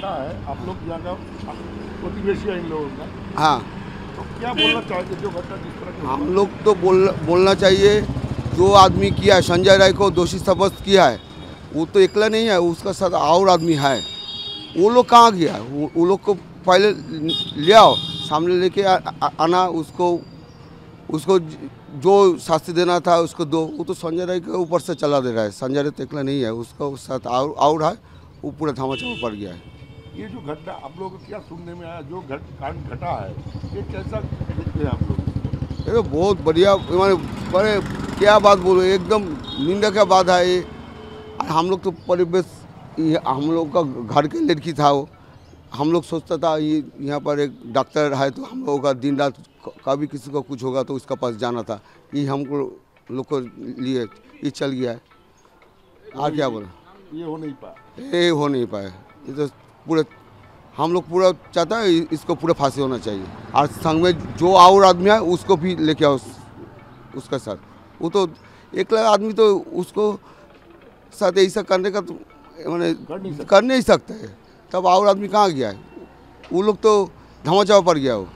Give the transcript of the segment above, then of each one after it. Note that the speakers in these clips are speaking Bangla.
घटा है, आप लोग यहाँ का प्रतिवेशी है इन लोगों का, हाँ, तो क्या बोलना चाहेंगे जो घटना जिस तरह की? हम लोग तो बोलना चाहिए, जो आदमी किया है संजय राय को दोषी साब्यस्त किया है, वो तो अकेला नहीं है, उसका साथ और आदमी है। वो लोग कहाँ गया? वो लोग को पहले ले आओ, सामने लेके आना, उसको जो शास्ति देना था उसको दो। वो तो संजय राय के ऊपर से चला दे रहा है, संजय राय तो अकेला नहीं है, उसका उस साथ और है, वो पूरा धामाचापा पड़ गया है। ये जो घटना आप लोगों को क्या सुनने में आया, जो कांड घटा है, ये कैसा देखते हैं आप लोग? ये तो बहुत बढ़िया, मैंने बड़े क्या बात बोलो, एकदम निंदा का बात है ये। हम लोग तो परिवेश, हम लोग का घर के लड़की था वो, हम लोग सोचता था ये यहाँ पर एक डॉक्टर है तो हम लोगों का दिन रात कभी किसी को कुछ होगा तो उसका पास जाना था, ये हमको लोग को लिए ये चल गया है। और क्या बोला, ये हो नहीं पाया, ये हो नहीं पाया। ये तो पूरे हम लोग पूरा चाहता है इसको पूरा फांसी होना चाहिए, और संग में जो और आदमी है उसको भी लेके आओ उसका साथ। वो तो एक आदमी तो उसको साथ ऐसा करने का तो मैंने कर नहीं सकता है, तब और आदमी कहाँ गया है? वो लोग तो धामाचापा पड़ गया हो,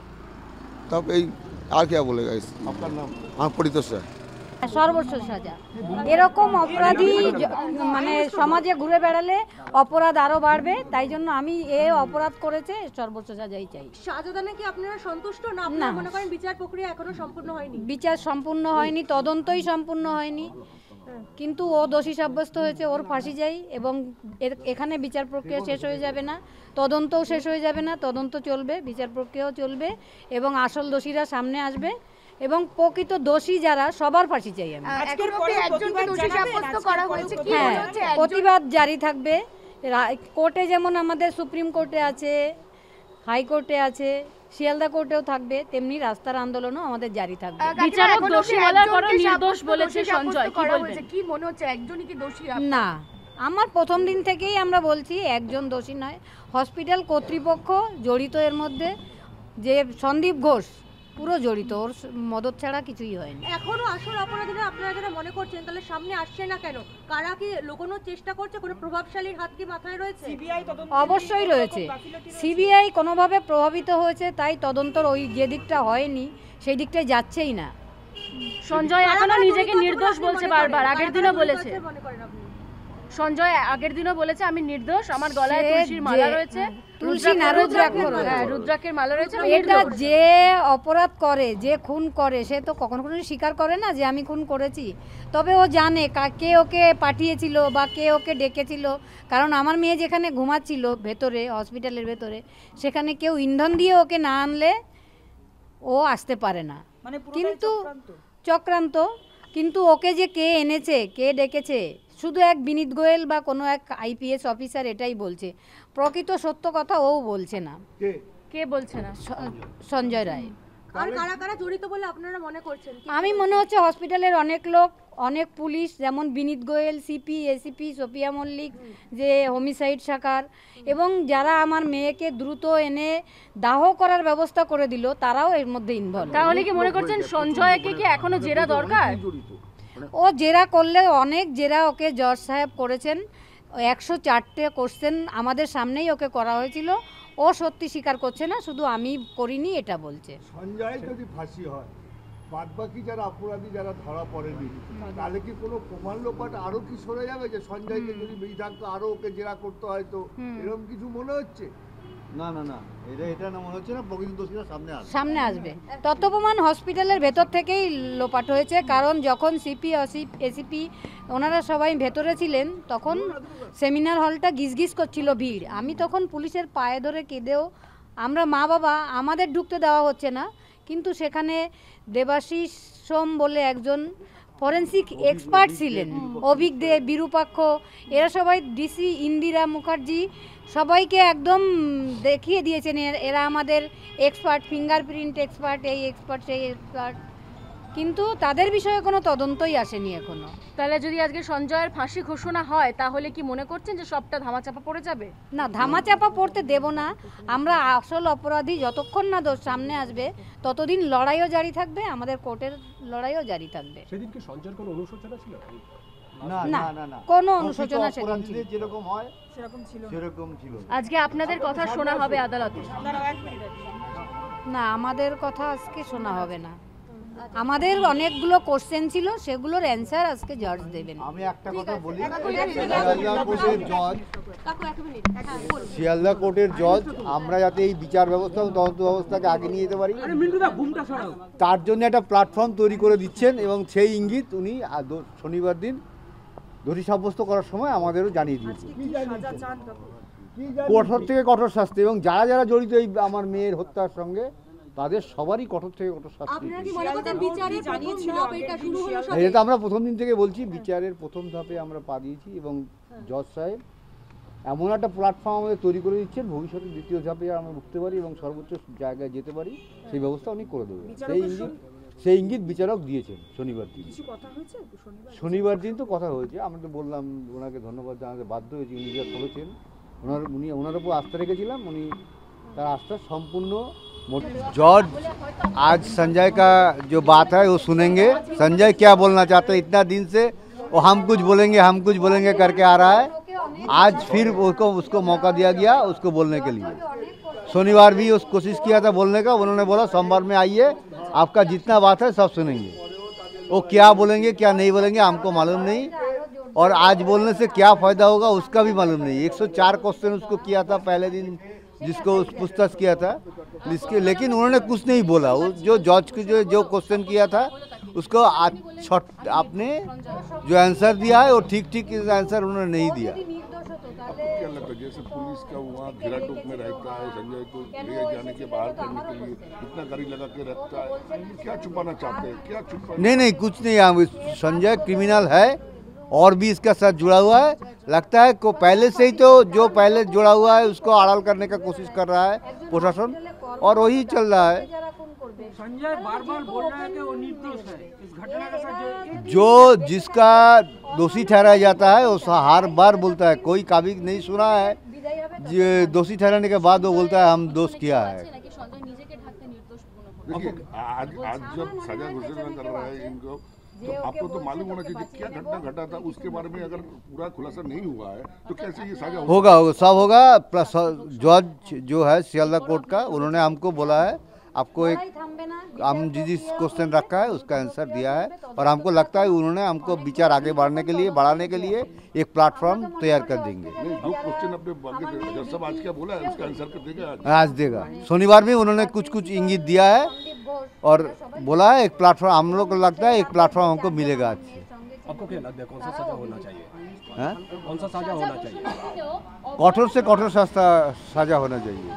तब और क्या बोलेगा इस। आपका नाम? हाँ, परितोष है। সর্বোচ্চ সাজা। এরকম অপরাধী মানে সমাজে ঘুরে বেড়ালে অপরাধ আরো বাড়বে, তাই জন্য আমি অপরাধ করেছে সর্বোচ্চ সাজাই চাই। সাজাদানে কি আপনারা সন্তুষ্ট না? আপনারা মনে করেন বিচার প্রক্রিয়া এখনো সম্পূর্ণ হয়নি? বিচার সম্পূর্ণ হয়নি, তদন্তই সম্পূর্ণ হয়নি, কিন্তু ও দোষী সাব্যস্ত হয়েছে, ওর ফাঁসি চাই। এবং এখানে বিচার প্রক্রিয়া শেষ হয়ে যাবে না, তদন্তও শেষ হয়ে যাবে না, তদন্ত চলবে, বিচার প্রক্রিয়াও চলবে, এবং আসল দোষীরা সামনে আসবে, এবং প্রকৃত দোষী যারা সবার ফাঁসি চাই আমি। প্রতিবাদ জারি থাকবে, কোর্টে যেমন আমাদের সুপ্রিম কোর্টে আছে, হাইকোর্টে আছে, শিয়ালদা কোর্টেও থাকবে, তেমনি রাস্তার আন্দোলনও আমাদের জারি থাকবে। বিচারক দোষী বলার পরও নির্দোষ বলেছে সঞ্জয়, কি বলবেন? কি মনে হচ্ছে একজনই কি দোষী? না, আমার প্রথম দিন থেকেই আমরা বলছি একজন দোষী নয়, হসপিটাল কর্তৃপক্ষ জড়িত এর মধ্যে, যে সন্দীপ ঘোষ পুরো জড়িত, ওর মদত ছাড়া কিছুই হয়নি। এখনো আসল অপরাধীরা আপনারা যারা মনে করছেন, তাহলে সামনে আসছে না কেন? কারা কি লুকোনোর চেষ্টা করছে? কোনো প্রভাবশালীর হাত কি মাথায় রয়েছে? অবশ্যই রয়েছে, সিবিআই কোনোভাবে প্রভাবিত হয়েছে, তাই তদন্তর ওই যে দিকটা হয়নি সেই দিকটাই যাচ্ছেই না। সঞ্জয় এখনো নিজেকে নির্দোষ বলছে বারবার, আগের দিনও বলেছে সঞ্জয়, আগের দিনও বলেছে আমি নির্দোষ, আমার গলায় তুলসীর মালা রয়েছে, তুলসী না রুদ্রাক্ষের মালা রয়েছে। এটা যে অপরাধ করে, যে খুন করে, সে তো কখনো কোনো স্বীকার করে না যে আমি খুন করেছি, তবে ও জানে কে ওকে পাঠিয়েছিল বা কে ওকে ডেকেছিল। কারণ আমার মেয়ে যেখানে ঘুমাচ্ছিল ভেতরে, হসপিটালের ভেতরে, সেখানে কেউ ইন্ধন দিয়ে ওকে না আনলে ও আসতে পারে না। কিন্তু চক্রান্ত, কিন্তু ওকে যে কে এনেছে, কে ডেকেছে, শুধু এক বিনীত গোয়েল বা কোনো এক আইপিএস অফিসার এটাই বলছে, প্রকৃত সত্য কথা ও বলছে না। কে বলছে না? সঞ্জয় রায়। আর কারা কারা জড়িত বলে আপনারা মনে করছেন? আমি মনে হচ্ছে হসপিটালের অনেক লোক, অনেক পুলিশ, যেমন Vineet Goel, CP, ACP, Sofia Mallick, যে হোমিসাইড শাখার, এবং যারা আমার মেয়েকে দ্রুত এনে দাহ করার ব্যবস্থা করে দিল, তারাও এর মধ্যে ইনভলভ। তাহলে কি মনে করছেন সঞ্জয়কে কি এখনো জেরা দরকার? ও জেরা করলে, অনেক জেরা ওকে জজ সাহেব করেছেন, 104টে কোশ্চেন আমাদের সামনেই ওকে করা হয়েছিল, ও সত্যি স্বীকার করছে না, শুধু আমি করিনি এটা বলছে। সঞ্জয় যদি ফাঁসি হয়, বাদবাকি যারা অপরাধী যারা ধরা পড়েনি, তাহলে কি কোনো প্রমাণ লোপাট আরো কি সরে যাবে? যে সঞ্জয়কে যদি বেশি থাকতো আরো ওকে জেরা করতে হয়তো, এরকম কিছু মনে হচ্ছে? না না না, এটা না মনে হচ্ছে না, প্রকৃত দোষীরা সামনে আসবে। তত্ত্বপ্রমাণ হসপিটালের ভেতর থেকেই লোপাট হয়েছে, কারণ যখন সিপি, এসিপি ওনারা সবাই ভেতরে ছিলেন, তখন সেমিনার হলটা গিজগিজ করছিল ভিড়, আমি তখন পুলিশের পায়ে ধরে কেঁদেও, আমরা মা বাবা, আমাদের ঢুকতে দেওয়া হচ্ছে না, কিন্তু সেখানে দেবাশিস সোম বলে একজন ফরেন্সিক এক্সপার্ট ছিলেন, অভিক দে, বিরূপাক্ষ, এরা সবাই, ডিসি ইন্দিরা মুখার্জি, সবাইকে একদম দেখিয়ে দিয়েছেন এরা আমাদের এক্সপার্ট, ফিঙ্গারপ্রিন্ট এক্সপার্ট, এই এক্সপার্ট সেই এক্সপার্ট, কিন্তু তাদের বিষয়ে কোনো তদন্তই আসেনি এখনো। তাহলে যদি আজকে সঞ্জয়ের ফাঁসি ঘোষণা হয়, তাহলে কি মনে করছেন যে সবটা ধামাচাপা পড়ে যাবে? না, ধামাচাপা পড়তে দেব না আমরা। আসল অপরাধী যতক্ষণ না দোষ সামনে আসবে, ততদিন লড়াইও জারি থাকবে, আমাদের কোর্টের লড়াইও জারি থাকবে। সেদিন কি সঞ্জয়ের কোনো অনুশোচনা ছিল? না না, না না না কোনো প্রকৃত অনুশোচনা সেদিন অপরাধীদের ছিল। যেরকম হয় সেরকম ছিল না। আজকে আপনাদের কথা শোনা হবে আদালতে। না, আমাদের কথা আজকে শোনা হবে না। আমাদের অনেকগুলো কোশ্চেন ছিল, সেগুলোর অ্যান্সার আজকে জাজ দেবেন। আমি একটা কথা বলি, শিয়ালদা কোর্টের জজ কাকু এক মিনিট, হ্যাঁ বলুন। শিয়ালদা কোর্টের জজ আমরা যাতে এই বিচার ব্যবস্থা ও তদন্ত ব্যবস্থাকে আগে নিয়ে যেতে পারি তার জন্য একটা প্ল্যাটফর্ম তৈরি করে দিচ্ছেন এবং সেই ইঙ্গিত উনি শনিবার দিন দোষী সাব্যস্ত করার সময় আমাদেরও জানিয়ে দিয়েছেন। কঠোর থেকে কঠোর শাস্তি এবং যারা যারা জড়িত এই আমার মেয়ের হত্যার সঙ্গে তাদের সবারই কঠোর থেকে কঠোর শাস্তি। আপনারা কি মনে করছেন বিচারের প্রথম ধাপ এটা শুরু হলো সবে? এটা তো আমরা প্রথম দিন থেকে বলছি, বিচারের প্রথম ধাপে আমরা পা দিয়েছি এবং জজ সাহেব এমন একটা প্ল্যাটফর্ম আমাদের তৈরি করে দিচ্ছেন, ভবিষ্যতে দ্বিতীয় ধাপে আমরা উঠতে পারি এবং সর্বোচ্চ জায়গায় যেতে পারি সেই ব্যবস্থা উনি করে দেবেন। সেই ইঙ্গিত বিচারক দিয়েছেন শনিবার দিন। শনিবার দিন তো কথা হয়েছে, আমরা তো বললাম ওনাকে ধন্যবাদ জানাতে বাধ্য হয়েছি, উনি যা করেছেন ওনার উপর আস্থা রেখেছিলাম, উনি তার आस्था संपूर्ण। जॉर्ज आज संजय का जो बात है वो सुनेंगे, संजय क्या बोलना चाहते हैं। इतना दिन से वो हम कुछ बोलेंगे करके आ रहा है, आज फिर उसको मौका दिया गया उसको बोलने के लिए। शनिवार भी उस कोशिश किया था बोलने का, उन्होंने बोला सोमवार में आइए आपका जितना बात है सब सुनेंगे। वो क्या बोलेंगे क्या नहीं बोलेंगे हमको मालूम नहीं, और आज बोलने से क्या फ़ायदा होगा उसका भी मालूम नहीं। 104 क्वेश्चन उसको किया था पहले दिन जिसको पूछताछ किया था इसके, लेकिन उन्होंने कुछ नहीं बोला। वो जो जज को जो क्वेश्चन किया था उसको आपने जो आंसर दिया है वो ठीक आंसर उन्होंने नहीं दिया। क्या लगता है जैसे पुलिस का वहाँ घेरा टोक में रहता है, संजय को ले जाने के बाहर करने के लिए इतना गाड़ी लगा के रखता है, क्या छुपाना चाहते हैं, क्या छुपा? नहीं कुछ नहीं, संजय क्रिमिनल है और भी इसका साथ जुड़ा हुआ है। लगता है को पहले से ही तो जो पहले जुड़ा हुआ है उसको आड़ाल करने का कोशिश कर रहा है प्रशासन, और वही चल रहा है। संजय बार-बार बोल रहा है कि वो निर्दोष है इस घटना के साथ। जो जिसका दोषी ठहराया जाता है वो हर बार बोलता है, कोई कभी नहीं सुना है दोषी ठहराने के बाद वो बोलता है हम दोष किया है। देखिए आज जब सजा घोषणा कर रहा है इनको, तो आपको तो मालूम होना चाहिए क्या घटना घटा था उसके बारे में। अगर पूरा खुलासा नहीं हुआ है तो कैसे ये सजा होगा सब होगा। प्लस जज जो है सियालदा कोर्ट का, उन्होंने हमको बोला है आपको एक हम जिस क्वेश्चन रखा है उसका आंसर दिया है, और हमको लगता है उन्होंने हमको विचार आगे बढ़ाने के लिए एक प्लेटफॉर्म तैयार कर देंगे। जो क्वेश्चन अपने जज साहब आज क्या बोला है उसका आंसर कर देगा आज देगा। शनिवार में उन्होंने कुछ इंगित दिया है और बोला है एक प्लेटफॉर्म, हम लोग को लगता है एक प्लेटफॉर्म हमको मिलेगा आज से। आपको क्या लगता है कौन सा सजा होना चाहिए? हाँ? कौन सा सजा होना चाहिए? कठोर से कठोर सजा होना चाहिए।